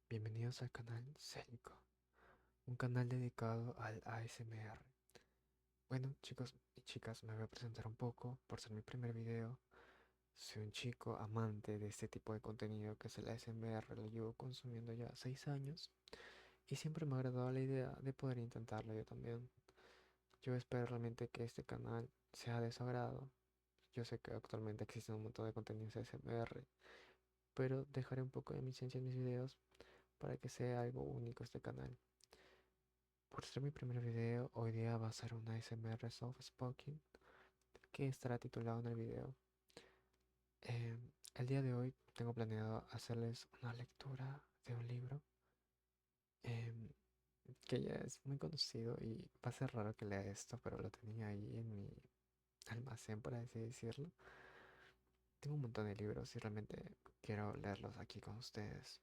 Bienvenidos al canal Célico, un canal dedicado al ASMR. Bueno, chicos y chicas, me voy a presentar un poco por ser mi primer video. Soy un chico amante de este tipo de contenido que es el ASMR, lo llevo consumiendo ya 6 años y siempre me ha agradado la idea de poder intentarlo yo también. Yo espero realmente que este canal sea de su agrado. Yo sé que actualmente existe un montón de contenidos ASMR, pero dejaré un poco de mi esencia en mis videos para que sea algo único este canal. Por ser mi primer video, hoy día va a ser una ASMR Soft Spoken que estará titulado en el video. El día de hoy tengo planeado hacerles una lectura de un libro em, que ya es muy conocido y va a ser raro que lea esto, pero lo tenía ahí en mi almacén, por así decirlo. Tengo un montón de libros y realmente quiero leerlos aquí con ustedes.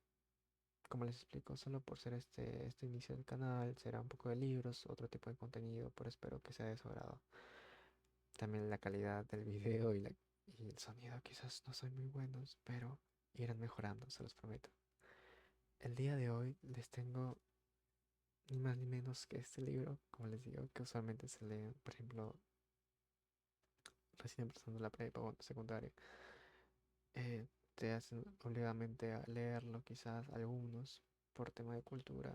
Como les explico, solo por ser este inicio del canal, será un poco de libros, otro tipo de contenido, pero espero que sea de su agrado. También la calidad del video y el sonido quizás no son muy buenos, pero irán mejorando, se los prometo. El día de hoy les tengo ni más ni menos que este libro, como les digo, que usualmente se lee, por ejemplo, recién empezando la prepa o secundaria. Te hacen obligadamente a leerlo, quizás algunos, por tema de cultura.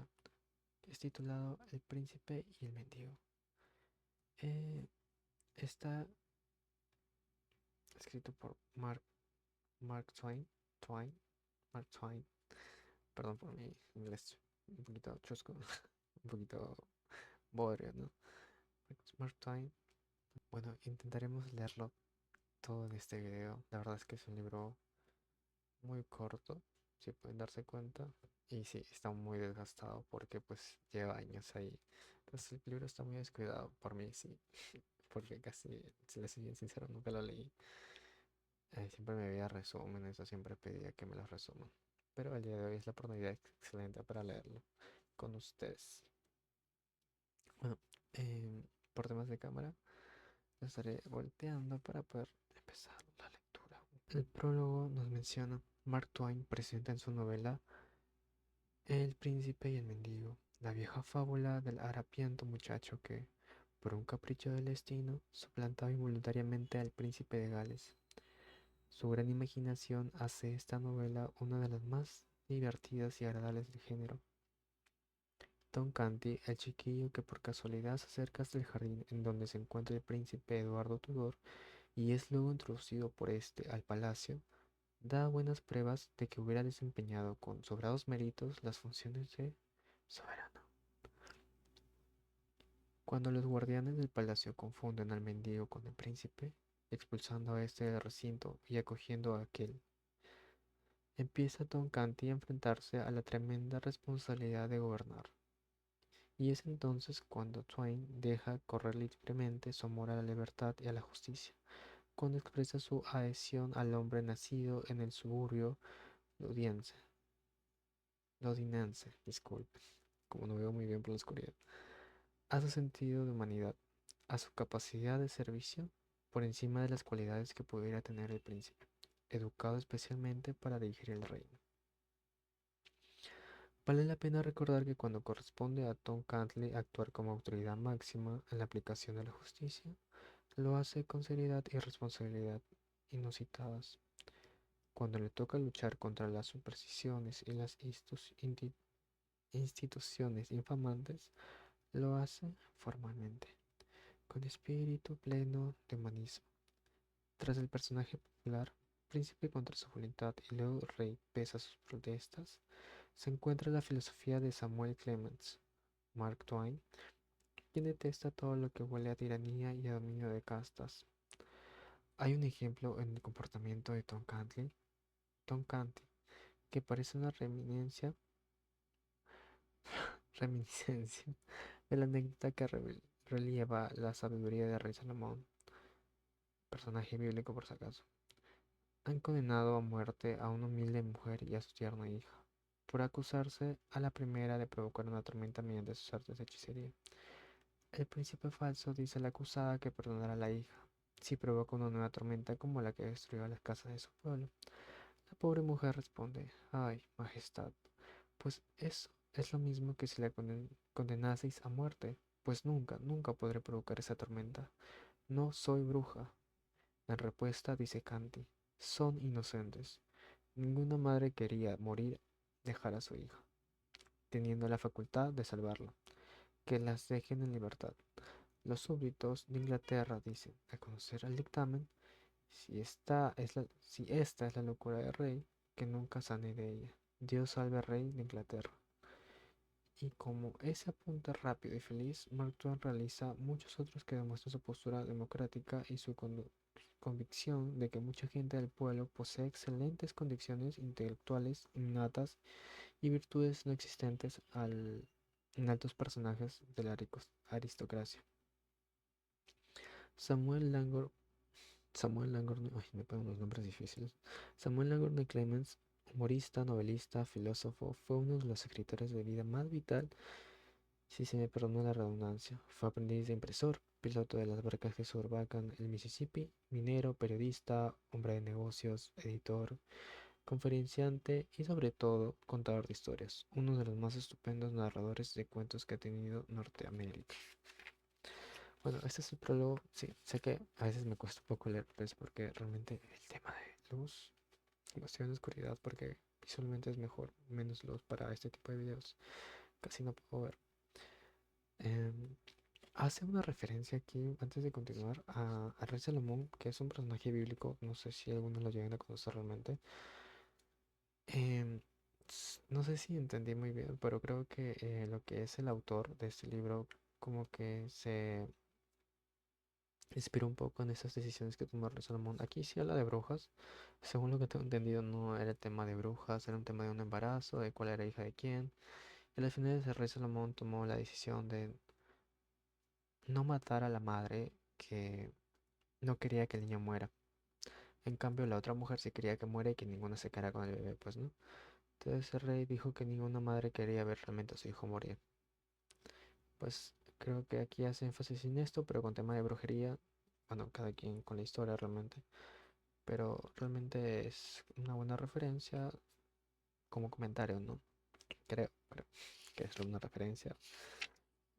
Es titulado El Príncipe y el Mendigo. Eh, Está escrito por Mark Twain, Mark Twain. Perdón por mi inglés un poquito chusco, un poquito bodrio, ¿no? Smart Time. Bueno, intentaremos leerlo todo en este video. La verdad es que es un libro muy corto, si pueden darse cuenta. Y sí, está muy desgastado porque pues lleva años ahí. Entonces el libro está muy descuidado por mí, sí. Porque casi, si les soy bien sincero, nunca lo leí. Siempre me veía resúmenes o siempre pedía que me los resuman. Pero el día de hoy es la oportunidad excelente para leerlo con ustedes. Bueno, por temas de cámara, lo estaré volteando para poder empezar la lectura. El prólogo nos menciona: Mark Twain presenta en su novela El príncipe y el mendigo, la vieja fábula del harapiento muchacho que, por un capricho del destino, suplantaba involuntariamente al príncipe de Gales. Su gran imaginación hace esta novela una de las más divertidas y agradables del género. Tom Canty, el chiquillo que por casualidad se acerca hasta el jardín en donde se encuentra el príncipe Eduardo Tudor y es luego introducido por este al palacio, da buenas pruebas de que hubiera desempeñado con sobrados méritos las funciones de soberano. Cuando los guardianes del palacio confunden al mendigo con el príncipe, expulsando a este del recinto y acogiendo a aquel, empieza Tom Canty a enfrentarse a la tremenda responsabilidad de gobernar. Y es entonces cuando Twain deja correr libremente su amor a la libertad y a la justicia, cuando expresa su adhesión al hombre nacido en el suburbio lodiense, londinense, disculpe, como no veo muy bien por la oscuridad, a su sentido de humanidad, a su capacidad de servicio, por encima de las cualidades que pudiera tener el príncipe, educado especialmente para dirigir el reino. Vale la pena recordar que cuando corresponde a Tom Cantley actuar como autoridad máxima en la aplicación de la justicia, lo hace con seriedad y responsabilidad inusitadas. Cuando le toca luchar contra las supersticiones y las instituciones infamantes, lo hace formalmente, con espíritu pleno de humanismo. Tras el personaje popular, príncipe contra su voluntad y luego rey pese a sus protestas, se encuentra la filosofía de Samuel Clemens, Mark Twain, quien detesta todo lo que huele a tiranía y a dominio de castas. Hay un ejemplo en el comportamiento de Tom Canty, que parece una reminiscencia de la anécdota que relieva la sabiduría de Rey Salomón, personaje bíblico por si acaso. Han condenado a muerte a una humilde mujer y a su tierna hija, por acusarse a la primera de provocar una tormenta mediante sus artes de hechicería. El príncipe falso dice a la acusada que perdonará a la hija, si provoca una nueva tormenta como la que destruyó las casas de su pueblo. La pobre mujer responde: Ay, majestad, Pues eso es lo mismo que si la condenaseis a muerte. Pues nunca, nunca podré provocar esa tormenta. No soy bruja. En respuesta dice Canti, son inocentes. Ninguna madre quería morir, dejar a su hija, teniendo la facultad de salvarla. Que las dejen en libertad. Los súbditos de Inglaterra dicen, al conocer el dictamen, si esta es la locura del rey, que nunca sane de ella. Dios salve al rey de Inglaterra. Y como ese apunte rápido y feliz, Mark Twain realiza muchos otros que demuestran su postura democrática y su convicción de que mucha gente del pueblo posee excelentes condiciones intelectuales innatas y virtudes no existentes en altos personajes de la aristocracia. Samuel Langor, Samuel Langorne, ay, me ponen unos nombres difíciles. Samuel Langorne Clemens, humorista, novelista, filósofo, fue uno de los escritores de vida más vital, si se me perdona la redundancia. Fue aprendiz de impresor, piloto de las barcas que surcan el Mississippi, minero, periodista, hombre de negocios, editor, conferenciante y sobre todo contador de historias, uno de los más estupendos narradores de cuentos que ha tenido Norteamérica. Bueno, este es el prólogo. Sí, sé que a veces me cuesta un poco leer, pues porque realmente el tema de luz, cuestión de oscuridad, porque visualmente es mejor, menos luz para este tipo de videos, casi no puedo ver. Em, Hace una referencia aquí, antes de continuar, a Rey Salomón, que es un personaje bíblico, no sé si algunos lo llegan a conocer realmente. Em, no sé si entendí muy bien, pero creo que lo que es el autor de este libro como que se inspiró un poco en esas decisiones que tomó Rey Salomón. Aquí sí habla de brujas. Según lo que tengo entendido, no era el tema de brujas, era un tema de un embarazo, de cuál era hija de quién. Y al final el Rey Salomón tomó la decisión de no matar a la madre que no quería que el niño muera. En cambio, la otra mujer sí quería que muera y que ninguna se quedara con el bebé, pues no. Entonces el rey dijo que ninguna madre quería ver realmente a su hijo morir. Pues creo que aquí hace énfasis en esto, pero con tema de brujería, bueno, cada quien con la historia realmente. Pero realmente es una buena referencia como comentario, ¿no? Creo que es una referencia.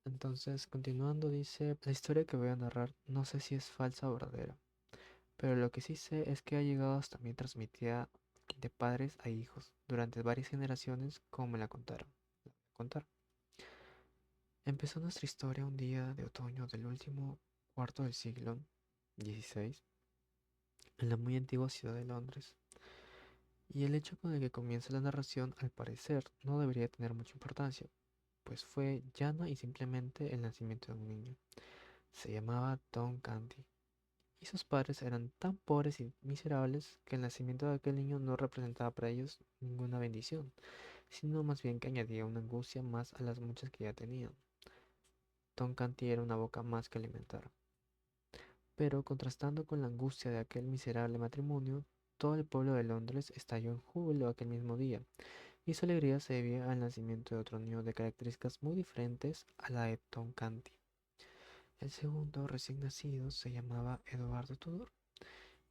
Entonces, continuando, dice, la historia que voy a narrar no sé si es falsa o verdadera, pero lo que sí sé es que ha llegado hasta mí transmitida de padres a hijos durante varias generaciones como me la contaron. Contar. Empezó nuestra historia un día de otoño del último cuarto del siglo XVI en la muy antigua ciudad de Londres. Y el hecho con el que comienza la narración, al parecer, no debería tener mucha importancia, pues fue llano y simplemente el nacimiento de un niño. Se llamaba Tom Canty, y sus padres eran tan pobres y miserables que el nacimiento de aquel niño no representaba para ellos ninguna bendición, sino más bien que añadía una angustia más a las muchas que ya tenían. Tom Canty era una boca más que alimentar. Pero contrastando con la angustia de aquel miserable matrimonio, todo el pueblo de Londres estalló en júbilo aquel mismo día, y su alegría se debía al nacimiento de otro niño de características muy diferentes a la de Tom Canty. El segundo recién nacido se llamaba Eduardo Tudor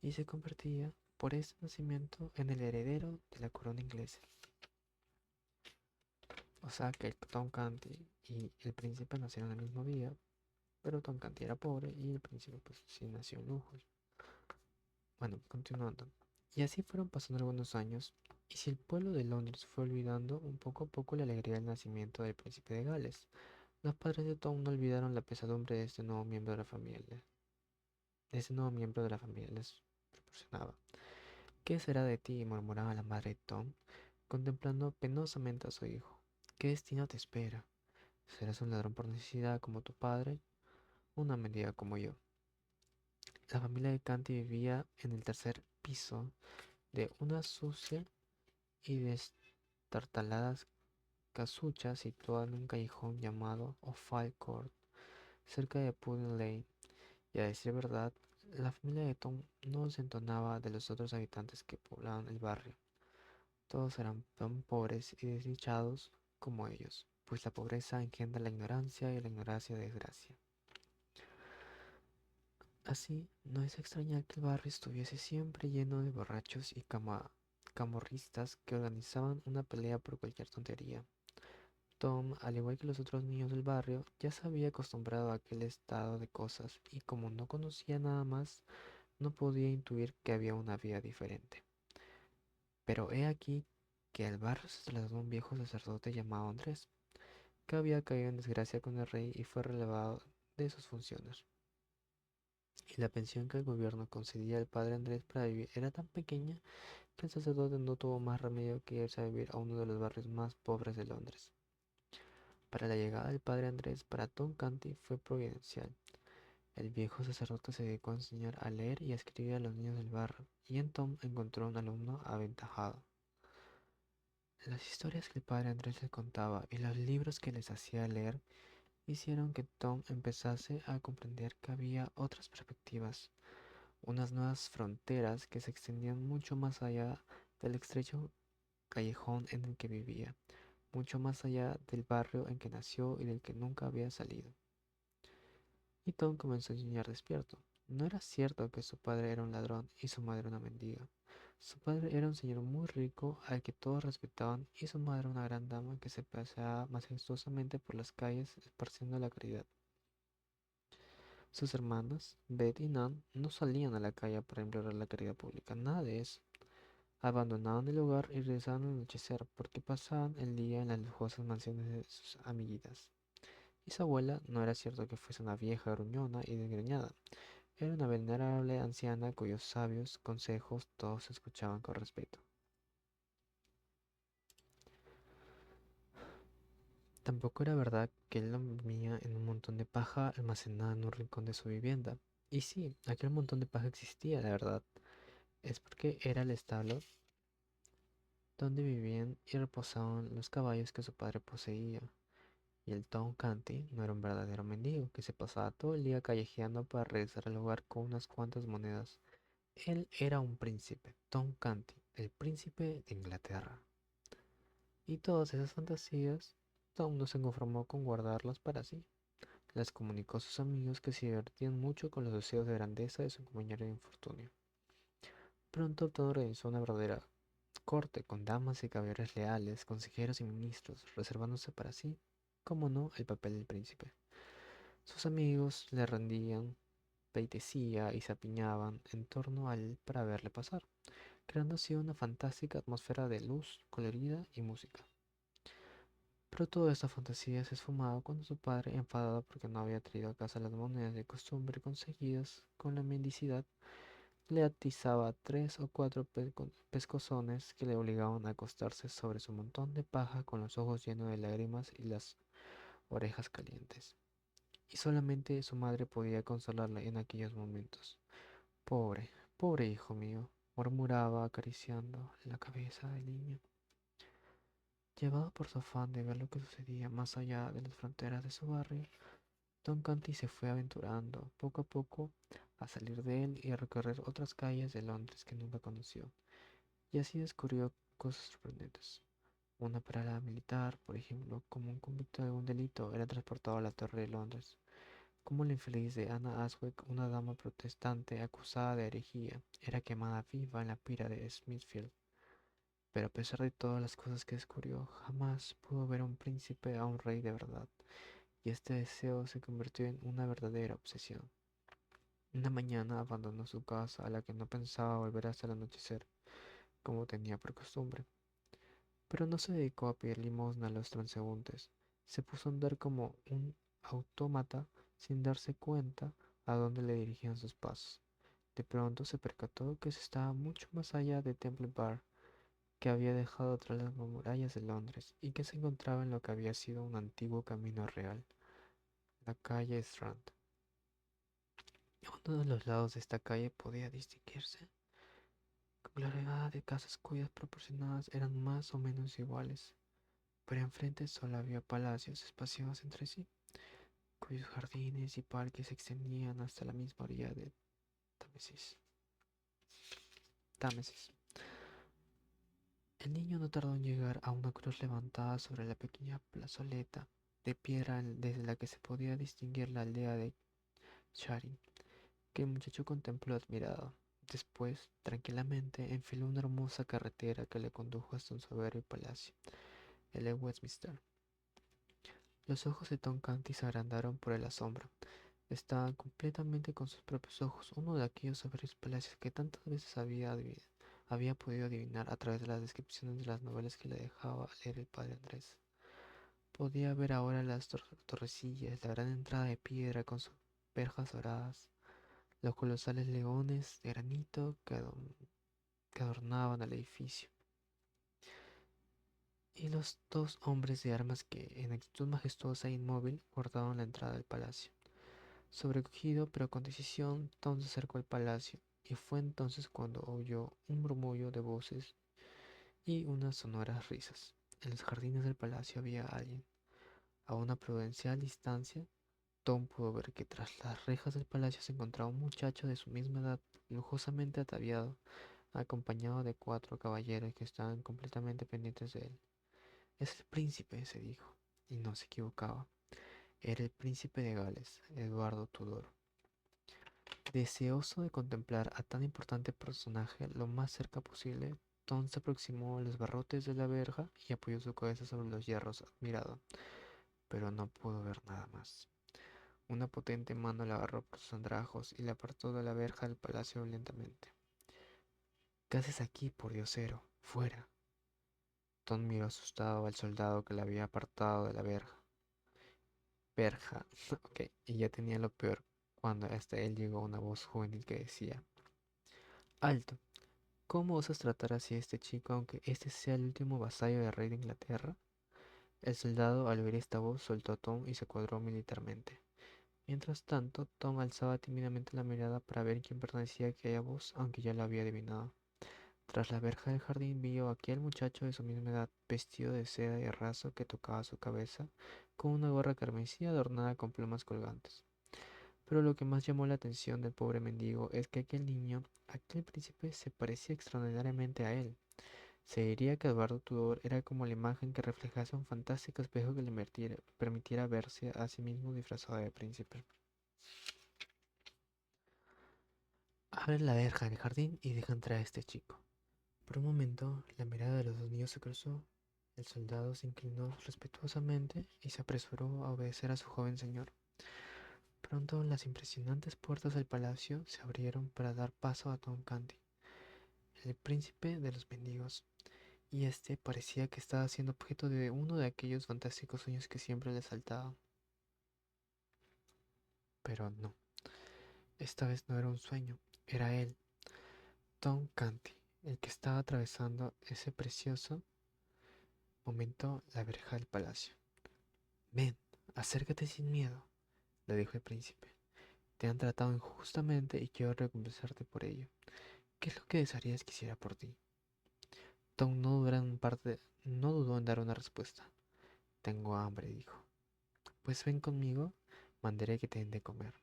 y se convertía por este nacimiento en el heredero de la corona inglesa. O sea que Tom Canty y el príncipe nacieron el mismo día, pero Tom Canty era pobre y el príncipe pues sí nació en lujos. Bueno, continuando. Y así fueron pasando algunos años, y si el pueblo de Londres fue olvidando un poco a poco la alegría del nacimiento del príncipe de Gales, los padres de Tom no olvidaron la pesadumbre de este nuevo miembro de la familia. Les proporcionaba. ¿Qué será de ti? Murmuraba la madre de Tom, contemplando penosamente a su hijo. ¿Qué destino te espera? ¿Serás un ladrón por necesidad como tu padre? ¿Una mendiga como yo? La familia de Canty vivía en el tercer piso de una sucia y destartaladas casucha situada en un callejón llamado Offal Court, cerca de Pudding Lane, y a decir verdad, la familia de Tom no desentonaba de los otros habitantes que poblaban el barrio. Todos eran tan pobres y desdichados como ellos, pues la pobreza engendra la ignorancia y la ignorancia desgracia. Así, no es extrañar que el barrio estuviese siempre lleno de borrachos y camorristas que organizaban una pelea por cualquier tontería. Tom, al igual que los otros niños del barrio, ya se había acostumbrado a aquel estado de cosas y como no conocía nada más, no podía intuir que había una vida diferente. Pero he aquí que al barrio se trasladó un viejo sacerdote llamado Andrés, que había caído en desgracia con el rey y fue relevado de sus funciones. Y la pensión que el gobierno concedía al padre Andrés para vivir era tan pequeña que el sacerdote no tuvo más remedio que irse a vivir a uno de los barrios más pobres de Londres. Para la llegada del padre Andrés para Tom Canty fue providencial. El viejo sacerdote se dedicó a enseñar a leer y a escribir a los niños del barrio, y en Tom encontró un alumno aventajado. Las historias que el padre Andrés les contaba y los libros que les hacía leer hicieron que Tom empezase a comprender que había otras perspectivas, unas nuevas fronteras que se extendían mucho más allá del estrecho callejón en el que vivía, mucho más allá del barrio en que nació y del que nunca había salido. Y Tom comenzó a soñar despierto. No era cierto que su padre era un ladrón y su madre una mendiga. Su padre era un señor muy rico al que todos respetaban y su madre una gran dama que se paseaba majestuosamente por las calles esparciendo la caridad. Sus hermanas, Beth y Nan, no salían a la calle para implorar la caridad pública, nada de eso. Abandonaban el hogar y regresaban al anochecer porque pasaban el día en las lujosas mansiones de sus amiguitas. Y su abuela no era cierto que fuese una vieja gruñona y desgreñada. Era una venerable anciana cuyos sabios consejos todos escuchaban con respeto. Tampoco era verdad que él dormía en un montón de paja almacenada en un rincón de su vivienda. Y sí, aquel montón de paja existía, de verdad. Es porque era el establo donde vivían y reposaban los caballos que su padre poseía. Y el Tom Canty no era un verdadero mendigo que se pasaba todo el día callejeando para regresar al hogar con unas cuantas monedas. Él era un príncipe, Tom Canty, el príncipe de Inglaterra. Y todas esas fantasías, Tom no se conformó con guardarlas para sí. Las comunicó a sus amigos que se divertían mucho con los deseos de grandeza de su compañero de infortunio. Pronto Tom organizó una verdadera corte con damas y caballeros leales, consejeros y ministros, reservándose para sí, como no, el papel del príncipe. Sus amigos le rendían pleitesía y se apiñaban en torno a él para verle pasar, creando así una fantástica atmósfera de luz, colorida y música. Pero toda esta fantasía se esfumaba cuando su padre, enfadado porque no había traído a casa las monedas de costumbre conseguidas con la mendicidad, le atizaba 3 o 4 pescozones que le obligaban a acostarse sobre su montón de paja con los ojos llenos de lágrimas y las orejas calientes. Y solamente su madre podía consolarla en aquellos momentos. Pobre, pobre hijo mío, murmuraba acariciando la cabeza del niño. Llevado por su afán de ver lo que sucedía más allá de las fronteras de su barrio, Don Canty se fue aventurando poco a poco a salir de él y a recorrer otras calles de Londres que nunca conoció, y así descubrió cosas sorprendentes. Una parada militar, por ejemplo, como un convicto de algún delito era transportado a la Torre de Londres, como la infeliz de Anna Aswick, una dama protestante acusada de herejía, era quemada viva en la pira de Smithfield. Pero a pesar de todas las cosas que descubrió, jamás pudo ver a un príncipe, a un rey de verdad, y este deseo se convirtió en una verdadera obsesión. Una mañana abandonó su casa a la que no pensaba volver hasta el anochecer, como tenía por costumbre. Pero no se dedicó a pedir limosna a los transeúntes. Se puso a andar como un autómata sin darse cuenta a dónde le dirigían sus pasos. De pronto se percató que se estaba mucho más allá de Temple Bar, que había dejado tras las murallas de Londres y que se encontraba en lo que había sido un antiguo camino real, la calle Strand. A uno de los lados de esta calle podía distinguirse conglomerada de casas cuyas proporcionadas eran más o menos iguales, pero enfrente solo había palacios espaciosos entre sí, cuyos jardines y parques se extendían hasta la misma orilla de Támesis. Támesis. El niño no tardó en llegar a una cruz levantada sobre la pequeña plazoleta de piedra desde la que se podía distinguir la aldea de Charing, que el muchacho contempló admirado. Después, tranquilamente, enfiló una hermosa carretera que le condujo hasta un soberbio palacio, el de Westminster. Los ojos de Tom Canty se agrandaron por el asombro. Estaban completamente con sus propios ojos, uno de aquellos soberbios palacios que tantas veces había podido adivinar a través de las descripciones de las novelas que le dejaba leer el padre Andrés. Podía ver ahora las torrecillas, la gran entrada de piedra con sus verjas doradas, los colosales leones de granito que adornaban el edificio, y los dos hombres de armas que, en actitud majestuosa e inmóvil, guardaban la entrada del palacio. Sobrecogido, pero con decisión, Tom se acercó al palacio, y fue entonces cuando oyó un murmullo de voces y unas sonoras risas. En los jardines del palacio había alguien. A una prudencial distancia, Tom pudo ver que tras las rejas del palacio se encontraba un muchacho de su misma edad, lujosamente ataviado, acompañado de 4 caballeros que estaban completamente pendientes de él. Es el príncipe, se dijo, y no se equivocaba. Era el príncipe de Gales, Eduardo Tudor. Deseoso de contemplar a tan importante personaje lo más cerca posible, Tom se aproximó a los barrotes de la verja y apoyó su cabeza sobre los hierros admirado, pero no pudo ver nada más. Una potente mano la agarró por sus andrajos y la apartó de la verja del palacio lentamente. ¿Qué haces aquí, pordiosero? ¡Fuera! Tom miró asustado al soldado que la había apartado de la verja. Ok, y ya tenía lo peor cuando hasta él llegó una voz juvenil que decía: Alto, ¿cómo osas tratar así a este chico aunque este sea el último vasallo del rey de Inglaterra? El soldado al oír esta voz soltó a Tom y se cuadró militarmente. Mientras tanto, Tom alzaba tímidamente la mirada para ver quién pertenecía a aquella voz, aunque ya lo había adivinado. Tras la verja del jardín vio a aquel muchacho de su misma edad, vestido de seda y raso, que tocaba su cabeza, con una gorra carmesí adornada con plumas colgantes. Pero lo que más llamó la atención del pobre mendigo es que aquel niño, aquel príncipe, se parecía extraordinariamente a él. Se diría que Eduardo Tudor era como la imagen que reflejase un fantástico espejo que le permitiera verse a sí mismo disfrazado de príncipe. Abre la verja del jardín y deja entrar a este chico. Por un momento, la mirada de los dos niños se cruzó. El soldado se inclinó respetuosamente y se apresuró a obedecer a su joven señor. Pronto las impresionantes puertas del palacio se abrieron para dar paso a Tom Canty, el príncipe de los mendigos, y este parecía que estaba siendo objeto de uno de aquellos fantásticos sueños que siempre le saltaban. Pero no, esta vez no era un sueño, era él, Tom Canty, el que estaba atravesando ese precioso momento la verja del palacio. Ven, acércate sin miedo, le dijo el príncipe. Te han tratado injustamente y quiero recompensarte por ello. ¿Qué es lo que desearías que hiciera por ti? Tom no dudó en dar una respuesta. Tengo hambre, dijo. Pues ven conmigo, mandaré que te den de comer.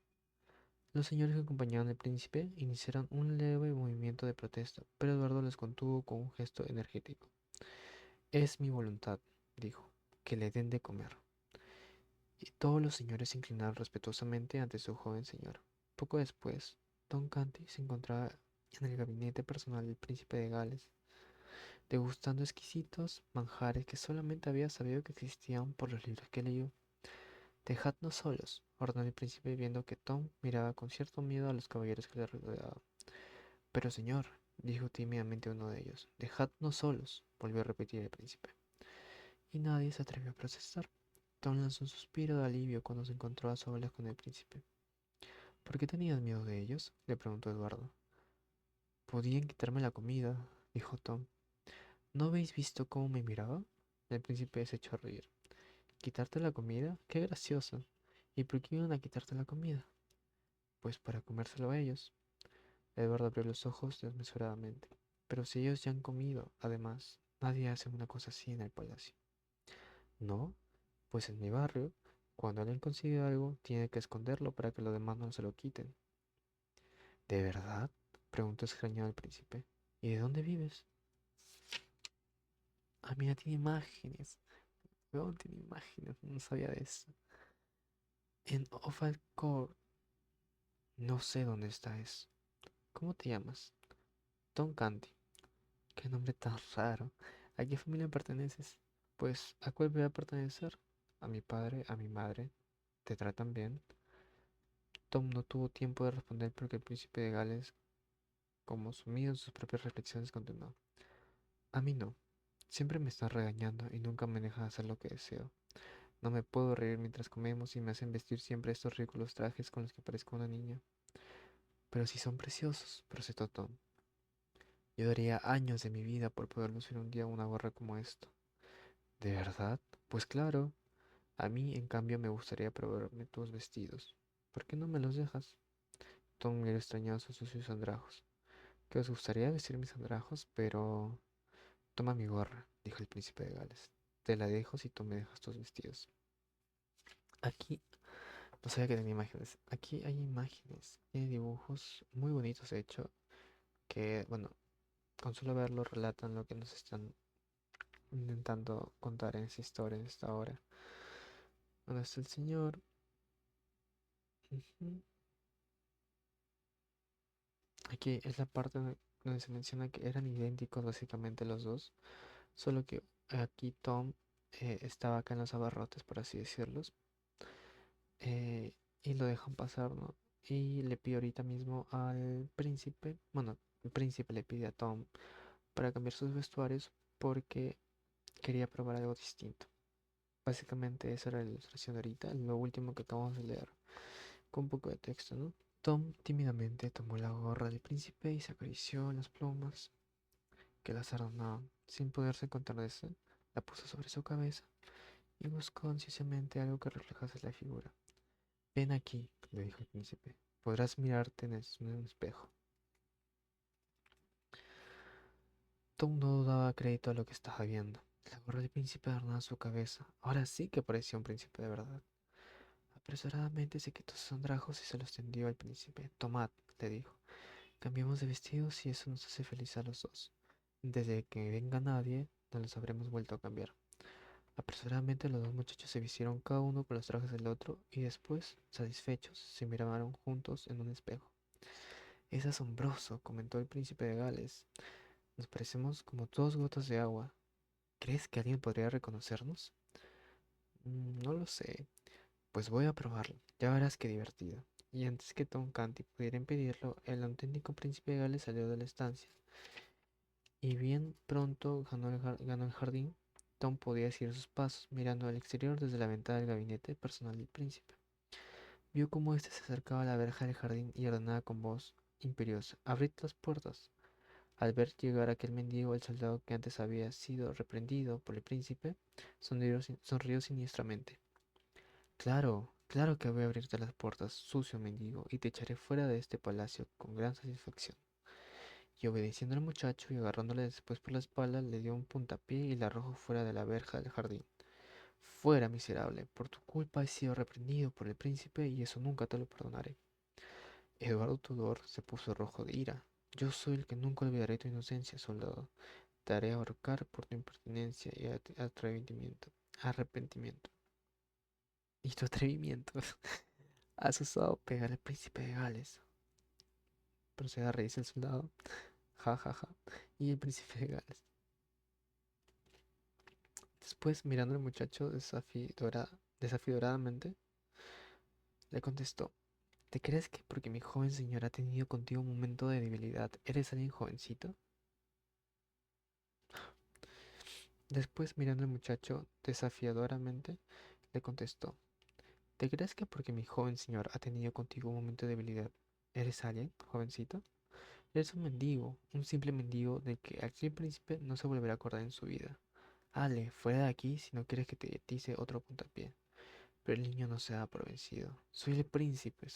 Los señores que acompañaban al príncipe iniciaron un leve movimiento de protesta, pero Eduardo les contuvo con un gesto energético. Es mi voluntad, dijo, que le den de comer. Y todos los señores se inclinaron respetuosamente ante su joven señor. Poco después, Tom Canty se encontraba en el gabinete personal del príncipe de Gales, degustando exquisitos manjares que solamente había sabido que existían por los libros que leyó. Dejadnos solos, ordenó el príncipe viendo que Tom miraba con cierto miedo a los caballeros que le rodeaban. Pero señor, dijo tímidamente uno de ellos, dejadnos solos, volvió a repetir el príncipe. Y nadie se atrevió a protestar. Tom lanzó un suspiro de alivio cuando se encontró a solas con el príncipe. ¿Por qué tenías miedo de ellos? Le preguntó Eduardo. Podían quitarme la comida, dijo Tom. ¿No habéis visto cómo me miraba? El príncipe se echó a reír. ¿Quitarte la comida? ¡Qué gracioso! ¿Y por qué iban a quitarte la comida? Pues para comérselo a ellos. Eduardo abrió los ojos desmesuradamente. Pero si ellos ya han comido, además, nadie hace una cosa así en el palacio. ¿No? Pues en mi barrio, cuando alguien consigue algo, tiene que esconderlo para que los demás no se lo quiten. ¿De verdad? Preguntó extrañado el príncipe. ¿Y de dónde vives? Ah, mira, tiene imágenes. Weón, tiene imágenes. No sabía de eso. En Oval Court. No sé dónde está eso. ¿Cómo te llamas? Tom Canty. Qué nombre tan raro. ¿A qué familia perteneces? Pues, ¿a cuál voy a pertenecer? A mi padre, a mi madre. ¿Te tratan bien? Tom no tuvo tiempo de responder porque el príncipe de Gales, como sumido en sus propias reflexiones, continuó. A mí no. Siempre me están regañando y nunca me dejan hacer lo que deseo. No me puedo reír mientras comemos y me hacen vestir siempre estos ridículos trajes con los que parezco una niña. Pero sí son preciosos, procesó Tom. Yo daría años de mi vida por poder lucir un día una gorra como esto. ¿De verdad? Pues claro. A mí, en cambio, me gustaría probarme tus vestidos. ¿Por qué no me los dejas? Tom miró extrañado sus sucios andrajos. ¿Que os gustaría vestir mis andrajos? Pero... Toma mi gorra, dijo el príncipe de Gales. Te la dejo si tú me dejas tus vestidos. Aquí, no sabía que tenía imágenes. Aquí hay imágenes, hay dibujos muy bonitos, de hecho, que, bueno, con solo verlo relatan lo que nos están intentando contar en esta historia, en esta hora. Bueno, está el señor. Ujú. Aquí es la parte donde se menciona que eran idénticos básicamente los dos, solo que aquí Tom estaba acá en los abarrotes, por así decirlos, eh, y lo dejan pasar, ¿no? Y le pide ahorita mismo al príncipe, bueno, el príncipe le pide a Tom para cambiar sus vestuarios porque quería probar algo distinto. Básicamente esa era la ilustración de ahorita, lo último que acabamos de leer, con un poco de texto, ¿no? Tom tímidamente tomó la gorra del príncipe y se acarició las plumas que las adornaban. Sin poderse contenerse, la puso sobre su cabeza y buscó ansiosamente algo que reflejase la figura. Ven aquí, le dijo el príncipe. Podrás mirarte en un espejo. Tom no daba crédito a lo que estaba viendo. La gorra del príncipe adornaba su cabeza. Ahora sí que parecía un príncipe de verdad. Apresuradamente se quitó sus andrajos y se los tendió al príncipe. Tomad, le dijo. Cambiemos de vestidos y eso nos hace felices a los dos. Desde que venga nadie, no los habremos vuelto a cambiar. Apresuradamente los dos muchachos se vistieron cada uno con los trajes del otro y después, satisfechos, se miraron juntos en un espejo. Es asombroso, comentó el príncipe de Gales. Nos parecemos como dos gotas de agua. ¿Crees que alguien podría reconocernos? No lo sé. Pues voy a probarlo. Ya verás qué divertido. Y antes que Tom Canty pudiera impedirlo, el auténtico príncipe de Gales salió de la estancia. Y bien pronto ganó el jardín. Tom podía seguir sus pasos, mirando al exterior desde la ventana del gabinete personal del príncipe. Vio cómo éste se acercaba a la verja del jardín y ordenaba con voz imperiosa: «Abrid las puertas». Al ver llegar aquel mendigo, el soldado que antes había sido reprendido por el príncipe sonrió siniestramente. «Claro, claro que voy a abrirte las puertas, sucio mendigo, y te echaré fuera de este palacio con gran satisfacción». Y obedeciendo al muchacho y agarrándole después por la espalda, le dio un puntapié y la arrojó fuera de la verja del jardín. «Fuera, miserable, por tu culpa he sido reprendido por el príncipe y eso nunca te lo perdonaré». Eduardo Tudor se puso rojo de ira. «Yo soy el que nunca olvidaré tu inocencia, soldado. Te haré ahorcar por tu impertinencia y arrepentimiento. Y tu atrevimiento. Has osado pegar al príncipe de Gales». Procede a reírse el soldado. Ja, ja, ja. Y el príncipe de Gales. Después, mirando al muchacho desafidoradamente, le contestó: ¿Te crees que porque mi joven señora ha tenido contigo un momento de debilidad, eres alguien jovencito? Después, mirando al muchacho desafiadoramente, le contestó: ¿Te crees que porque mi joven señor ha tenido contigo un momento de debilidad, eres alguien, jovencito? Eres un mendigo, un simple mendigo del que aquel príncipe no se volverá a acordar en su vida. Ale, fuera de aquí si no quieres que te tise otro puntapié. Pero el niño no se da por vencido. Soy el príncipe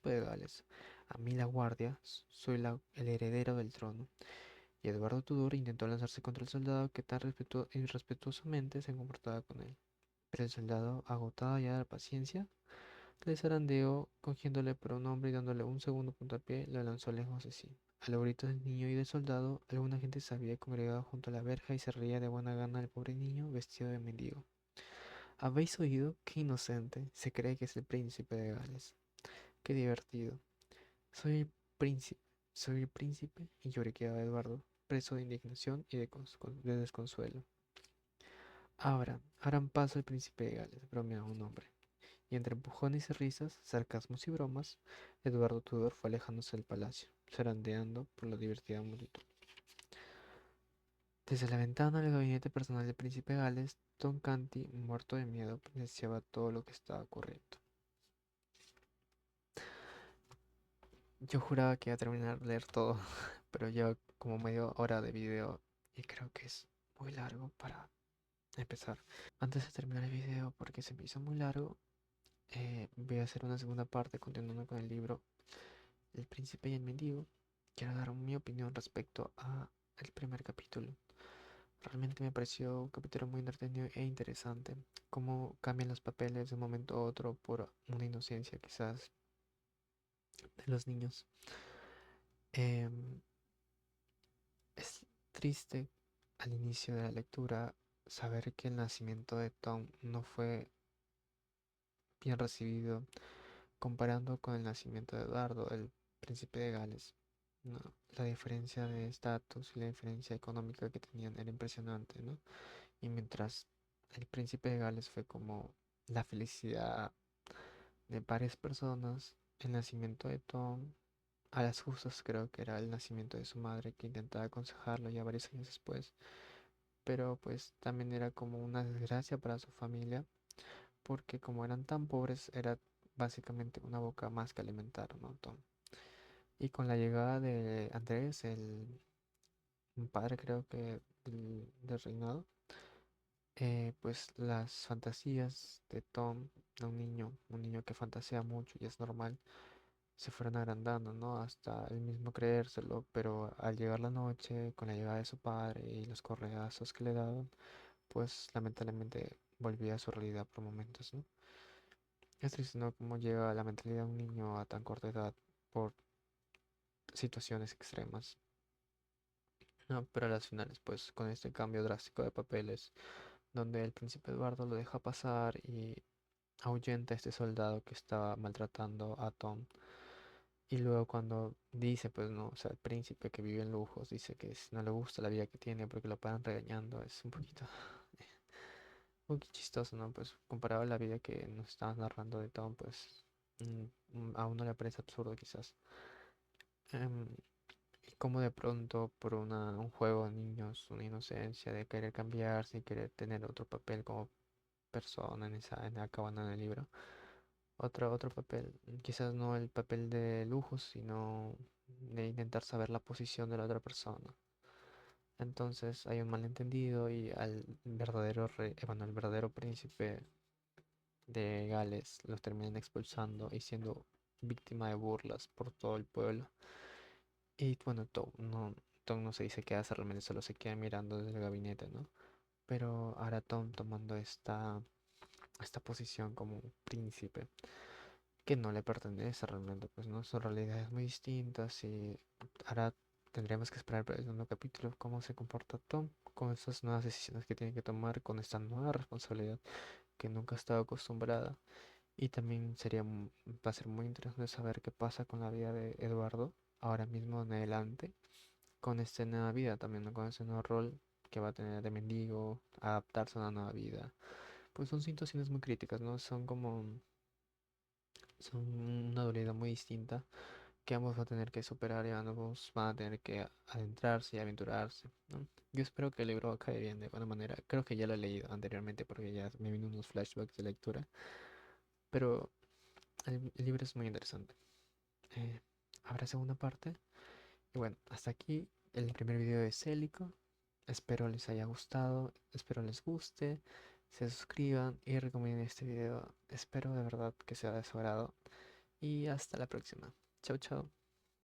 de Gales. A mí la guardia, soy el heredero del trono. Y Eduardo Tudor intentó lanzarse contra el soldado que tan irrespetuosamente se comportaba con él. Pero el soldado, agotado ya de la paciencia, le zarandeó, cogiéndole por un hombro y dándole un segundo puntapié, lo lanzó lejos de sí. A los gritos del niño y del soldado, alguna gente se había congregado junto a la verja y se reía de buena gana del pobre niño vestido de mendigo. ¿Habéis oído? ¡Qué inocente! Se cree que es el príncipe de Gales. ¡Qué divertido! Soy el príncipe. Soy el príncipe y lloriqueaba Eduardo, preso de indignación y de desconsuelo. Ahora, abran paso el príncipe de Gales, bromeaba un hombre. Y entre empujones y risas, sarcasmos y bromas, Eduardo Tudor fue alejándose del palacio, zarandeando por la divertida multitud. Desde la ventana del gabinete personal del príncipe de Gales, Tom Canty, muerto de miedo, presenciaba todo lo que estaba ocurriendo. Yo juraba que iba a terminar de leer todo, pero lleva como media hora de video y creo que es muy largo para empezar. Antes de terminar el video, porque se me hizo muy largo, voy a hacer una segunda parte continuando con el libro El príncipe y el mendigo. Quiero dar mi opinión respecto a el primer capítulo. Realmente me pareció un capítulo muy entretenido e interesante. Cómo cambian los papeles de un momento a otro por una inocencia quizás de los niños. Em, es triste al inicio de la lectura saber que el nacimiento de Tom no fue bien recibido comparando con el nacimiento de Eduardo, el príncipe de Gales. No, la diferencia de estatus y la diferencia económica que tenían era impresionante, ¿no? Y mientras el príncipe de Gales fue como la felicidad de varias personas, el nacimiento de Tom, a las justas creo que era el nacimiento de su madre que intentaba aconsejarlo ya varios años después, pero pues también era como una desgracia para su familia, porque como eran tan pobres era básicamente una boca más que alimentar, ¿no? Tom. Y con la llegada de Andrés, el padre creo que del reinado, pues las fantasías de Tom, de un niño que fantasea mucho y es normal, se fueron agrandando, ¿no? Hasta él mismo creérselo, pero al llegar la noche, con la llegada de su padre y los correazos que le daban, pues lamentablemente volvía a su realidad por momentos, ¿no? Es triste, ¿no? Cómo llega la mentalidad de un niño a tan corta edad por situaciones extremas. No, pero a las finales, pues con este cambio drástico de papeles, donde el príncipe Eduardo lo deja pasar y ahuyenta a este soldado que estaba maltratando a Tom. Y luego cuando dice, pues no, o sea, el príncipe que vive en lujos, dice que no le gusta la vida que tiene porque lo paran regañando, es un poquito, un poquito chistoso, ¿no? Pues comparado a la vida que nos estabas narrando de Tom, pues a uno le parece absurdo quizás. Em, y como de pronto por un juego de niños, una inocencia de querer cambiarse y querer tener otro papel como persona en la cabana del libro. Otro papel, quizás no el papel de lujo, sino de intentar saber la posición de la otra persona. Entonces hay un malentendido y al verdadero rey, bueno, el verdadero príncipe de Gales los terminan expulsando y siendo víctima de burlas por todo el pueblo. Y bueno, Tom no se dice qué hace, realmente solo se queda mirando desde el gabinete, ¿no? Pero ahora Tom tomando esta posición como un príncipe que no le pertenece realmente, pues no, son realidades muy distintas y ahora tendremos que esperar para el segundo capítulo cómo se comporta Tom con estas nuevas decisiones que tiene que tomar, con esta nueva responsabilidad que nunca ha estado acostumbrada. Y también va a ser muy interesante saber qué pasa con la vida de Eduardo ahora mismo en adelante, con esta nueva vida también, ¿no? Con ese nuevo rol que va a tener de mendigo, adaptarse a una nueva vida. Pues son situaciones muy críticas, ¿no? Son una dualidad muy distinta que ambos van a tener que superar y ambos van a tener que adentrarse y aventurarse, ¿no? Yo espero que el libro acabe bien de buena manera. Creo que ya lo he leído anteriormente porque ya me vino unos flashbacks de lectura, pero el libro es muy interesante. Eh, Habrá segunda parte. Y bueno, hasta aquí el primer video de Célico. Espero les haya gustado, espero les guste, se suscriban y recomienden este video. Espero de verdad que sea de su agrado. Y hasta la próxima. Chao, chao.